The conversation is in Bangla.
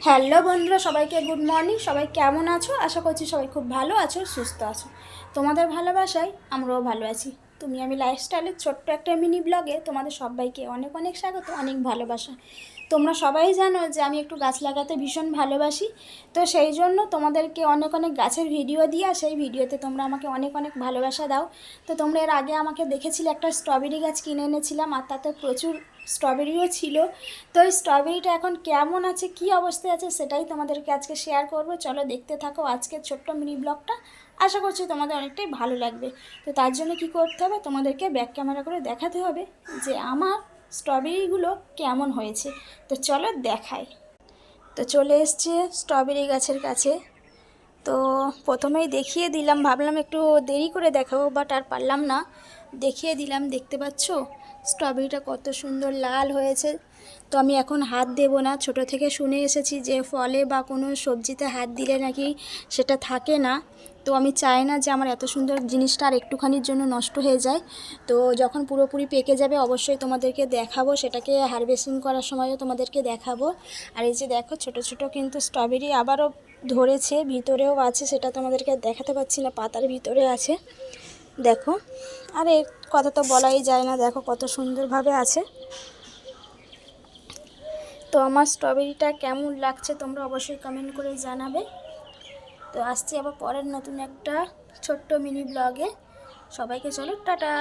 হ্যালো বন্ধুরা, সবাইকে গুড মর্নিং। সবাই কেমন আছো? আশা করছি সবাই খুব ভালো আছো, সুস্থ আছো। তোমাদের ভালোবাসায় আমরাও ভালো আছি। তুমি আমি লাইফস্টাইলের ছোট্ট একটা মিনি ব্লগে তোমাদের সবাইকে অনেক অনেক স্বাগত, অনেক ভালোবাসা। তোমরা সবাই জানো যে আমি একটু গাছ লাগাতে ভীষণ ভালোবাসি, তো সেই জন্য তোমাদেরকে অনেক অনেক গাছের ভিডিও দিয়ে, সেই ভিডিওতে তোমরা আমাকে অনেক অনেক ভালোবাসা দাও। তো তোমরা এর আগে আমাকে দেখেছিলে, একটা স্ট্রবেরি গাছ কিনে এনেছিলাম, আর তাতে প্রচুর স্ট্রবেরিও ছিল। তো এই স্ট্রবেরিটা এখন কেমন আছে, কি অবস্থায় আছে, সেটাই তোমাদেরকে আজকে শেয়ার করব। চলো দেখতে থাকো আজকের ছোট্ট মিনি ব্লগটা। আশা করছি তোমাদের অনেকটাই ভালো লাগবে। তো তার জন্য কি করতে হবে, তোমাদেরকে ব্যাক ক্যামেরা করে দেখাতে হবে যে আমার স্ট্রবেরিগুলো কেমন হয়েছে। তো চলো দেখাই। তো চলে এসছে স্ট্রবেরি গাছের কাছে। তো প্রথমেই দেখিয়ে দিলাম, ভাবলাম একটু দেরি করে দেখাবো, বাট আর পারলাম না, দেখিয়ে দিলাম। দেখতে পাচ্ছ স্ট্রবেরিটা কত সুন্দর লাল হয়েছে। তো আমি এখন হাত দেব না। ছোট থেকে শুনে এসেছি যে ফলে বা কোনো সবজিতে হাত দিলে নাকি সেটা থাকে না। তো আমি চাই না যে আমার এত সুন্দর জিনিসটা আর একটুখানির জন্য নষ্ট হয়ে যায়। তো যখন পুরোপুরি পেকে যাবে অবশ্যই তোমাদেরকে দেখাবো, সেটাকে হারভেস্টিং করার সময়ও তোমাদেরকে দেখাবো। আর এই যে দেখো ছোট ছোট কিন্তু স্ট্রবেরি আবারও ধরেছে, ভিতরেও আছে, সেটা তোমাদেরকে দেখাতে পাচ্ছি না, পাতার ভিতরে আছে দেখো। আর এর কথা তো বলাই যায় না, দেখো কত সুন্দরভাবে আছে। তো আমার স্ট্রবেরিটা কেমন লাগছে তোমরা অবশ্যই কমেন্ট করে জানাবে। তো আসছি আবার পরের নতুন একটা ছোট্ট মিনি ব্লগে। সবাইকে চলো টাটা।